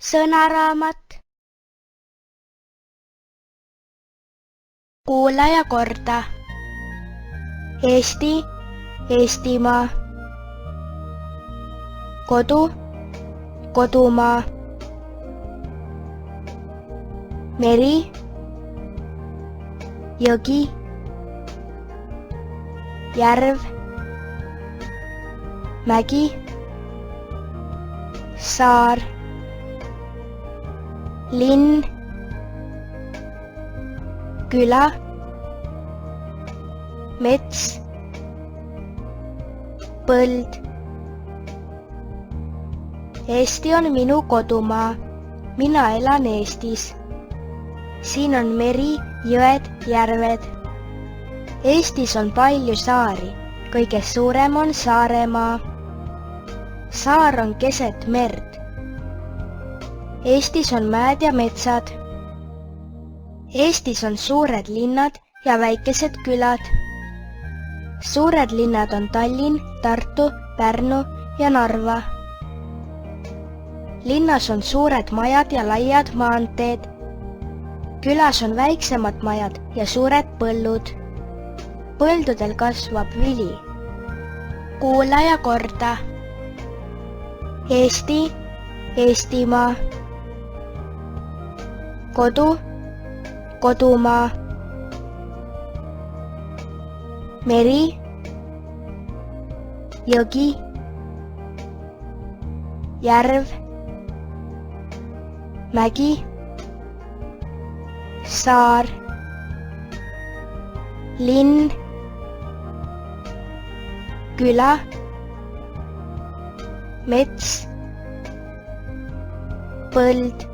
sõnaraamat. Kuula ja korda. Eesti, Eestimaa. Kodu, kodumaa. Meri, jõgi, järv, mägi, saar, linn, küla, mets, põld. Eesti on minu kodumaa. Mina elan Eestis. Siin on meri, jõed, järved. Eestis on palju saari. Kõige suurem on Saaremaa. Saar on keset merd. Eestis on mäed ja metsad. Eestis on suured linnad ja väikesed külad. Suured linnad on Tallinn, Tartu, Pärnu ja Narva. Linnas on suured majad ja laiad maanteed. Külas on väiksemad majad ja suured põllud. Põldudel kasvab vili. Kuula ja korda. Eesti, Eestimaa. Kodu, kodumaa. Meri, jõgi, järv, mägi, saar, linn, küla, mets, põld.